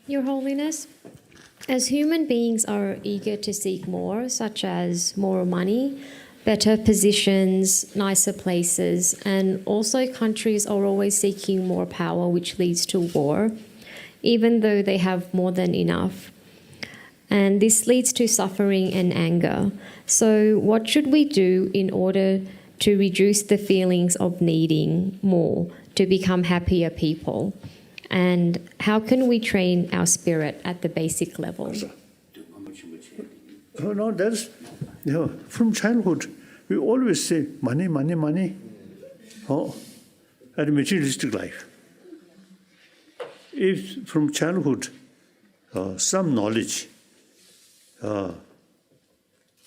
Your Holiness, as human beings are eager to seek more, such as more money, better positions, nicer places, and also countries are always seeking more power, which leads to war, even though they have more than enough. And this leads to suffering and anger. So what should we do in order to reduce the feelings of needing more, to become happier people? And how can we train our spirit at the basic level? No, that's, from childhood, we always say money, money, money. And materialistic life. If from childhood, some knowledge,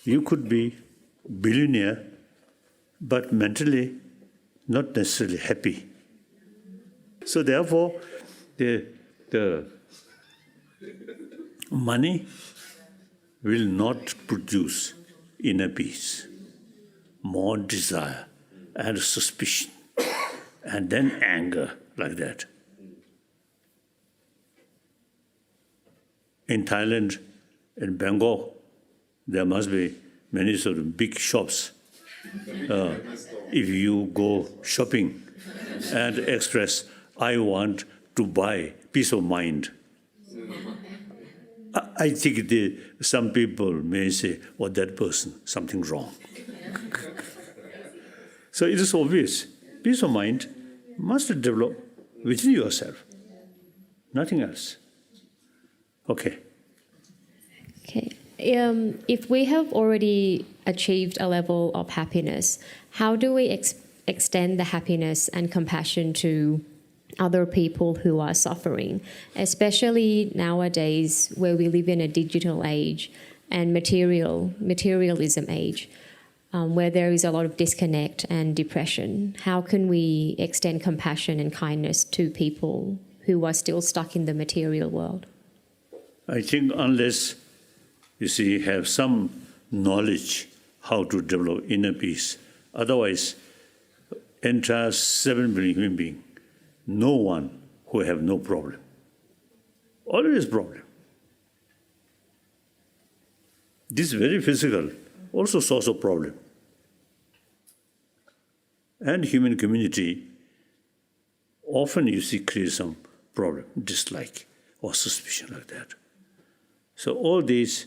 you could be billionaire, but mentally not necessarily happy. So therefore, the money will not produce inner peace, more desire and suspicion, and then anger like that. In Thailand, in Bangkok, there must be many sort of big shops. If you go shopping and express, I want to buy peace of mind, I think some people may say, well, that person, something wrong. So it is obvious, peace of mind must develop within yourself, nothing else. Okay. Okay. If we have already achieved a level of happiness, how do we extend the happiness and compassion to other people who are suffering, especially nowadays where we live in a digital age and materialism age, where there is a lot of disconnect and depression? How can we extend compassion and kindness to people who are still stuck in the material world? I think unless, you have some knowledge how to develop inner peace, otherwise, entire 7 billion human beings, no one who have no problem. Always problem. This very physical, also source of problem. And human community, often you see create some problem, dislike or suspicion like that. So all these,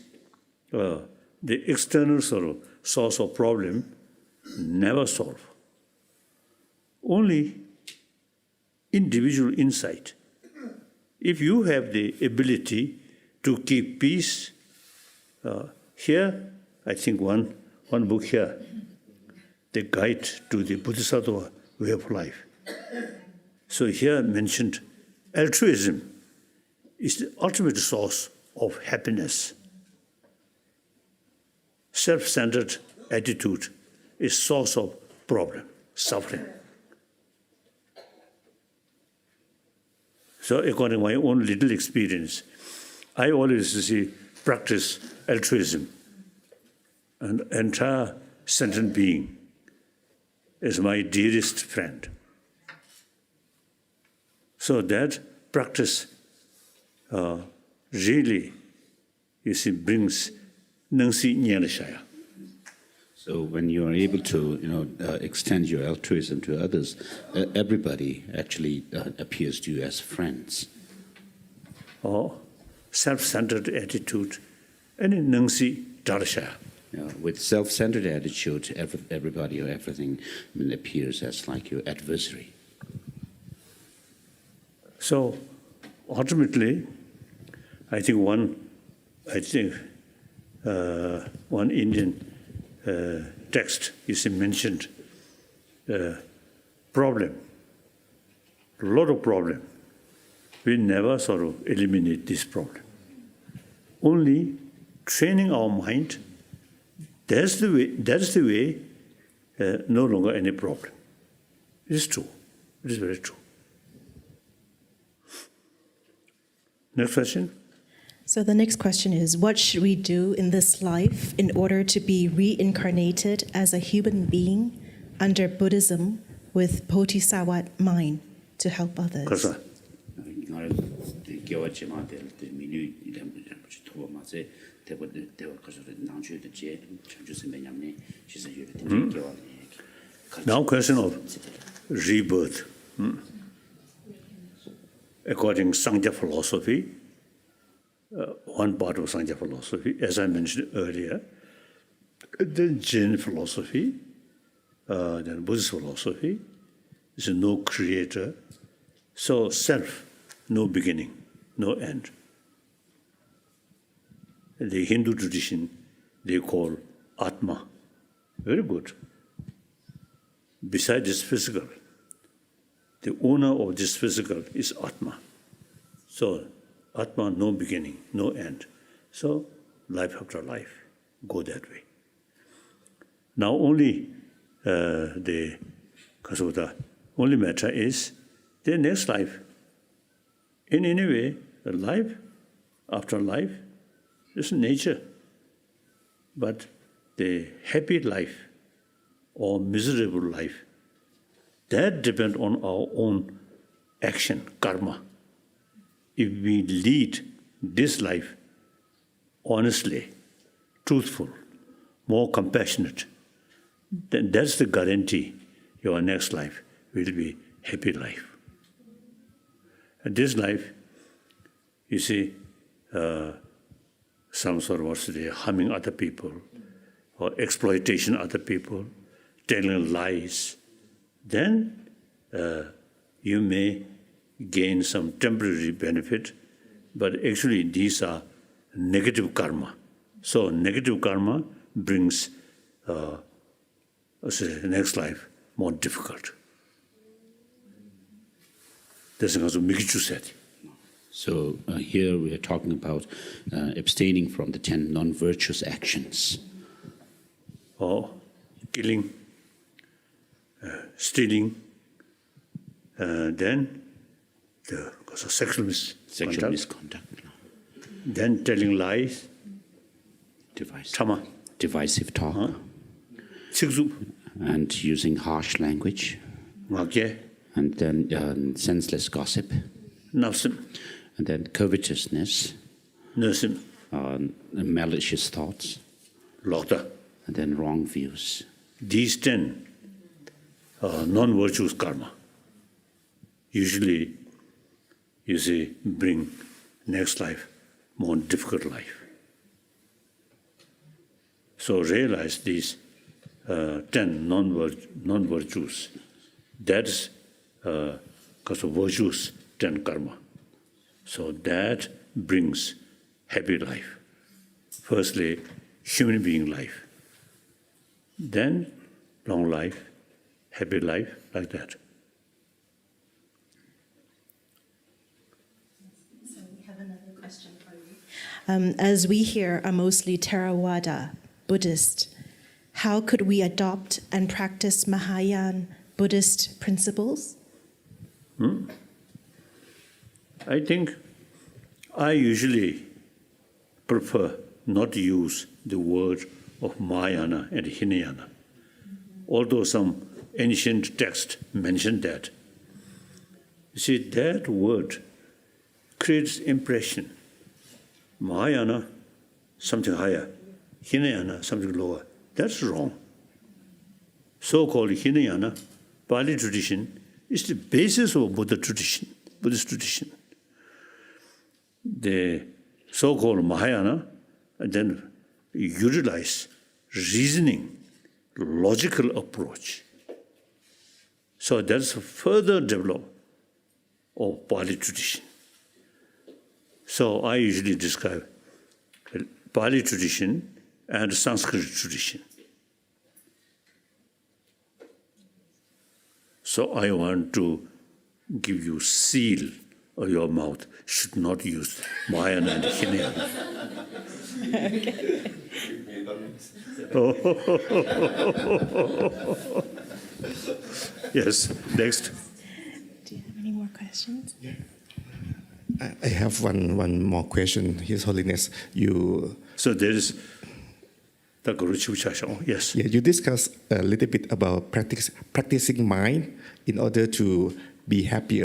the external sort of source of problem never solve. Only individual insight. If you have the ability to keep peace, here, I think one book here, the guide to the Bodhisattva way of life. So here mentioned altruism is the ultimate source of happiness. Self-centered attitude is source of problem, suffering. So according to my own little experience, I always practice altruism. An entire sentient being is my dearest friend. So that practice really, brings Nangsi Nyanashaya. So when you are able to, extend your altruism to others, everybody actually appears to you as friends. Or self-centered attitude, and Nangsi Darashaya. With self-centered attitude, everybody or everything appears as like your adversary. So ultimately, I think one Indian text is mentioned problem, a lot of problem. We never sort of eliminate this problem. Only training our mind, that's the way, no longer any problem. It is true. It is very true. Next question. So the next question is, what should we do in this life in order to be reincarnated as a human being under Buddhism with Bodhisattva mind to help others? Kasa. The 개와지마 될 미뉴 이런 또 맞에 대고 가서 나중에 제 전주스 매냠네 시서 유를 개와 Now question of rebirth. According to Sangha philosophy, one part of Sangha philosophy, as I mentioned earlier, then Jain philosophy, then Buddhist philosophy, is no creator, so self, no beginning, no end. The Hindu tradition, they call Atma. Very good. Besides this physical, the owner of this physical is Atma. So, Atma, no beginning, no end. So, life after life, go that way. Now, only the only matter is the next life. In any way, the life after life is nature. But the happy life or miserable life, that depends on our own action, karma. If we lead this life honestly, truthful, more compassionate, then that's the guarantee your next life will be happy life. And this life, you see, some sort of harming other people or exploitation other people, telling lies, then you may gain some temporary benefit, but actually these are negative karma. So negative karma brings the next life more difficult. That's what Mikichu said. So here we are talking about abstaining from the 10 non-virtuous actions. Or killing, stealing, then the sexual misconduct, then telling lies, divisive talk, and using harsh language, and then senseless gossip, and then covetousness, malicious thoughts, and then wrong views. These 10 non-virtuous karma usually, you see, bring next life more difficult life. So realize these 10 non-virtues. That's because of virtues, 10 karma. So that brings happy life. Firstly, human being life. Then long life, happy life, like that. So we have another question for you. As we here are mostly Theravada, Buddhist, how could we adopt and practice Mahayana Buddhist principles? I think I usually prefer not to use the word of Mahayana and Hinayana, although some ancient text mentioned that. You see, that word creates impression. Mahayana, something higher. Hinayana, something lower. That's wrong. So-called Hinayana, Pali tradition, is the basis of Buddhist tradition. The so-called Mahayana then utilize reasoning, logical approach. So that's a further development of Pali tradition. So I usually describe Pali tradition and Sanskrit tradition. So I want to give you seal of your mouth. Should not use Mahayana and Hinayana. Yes, next. Do you have any more questions? Yeah. I have one more question, His Holiness. So there is the Guru Chibuchasha. Yes. Yeah, you discussed a little bit about practicing mind in order to be happier.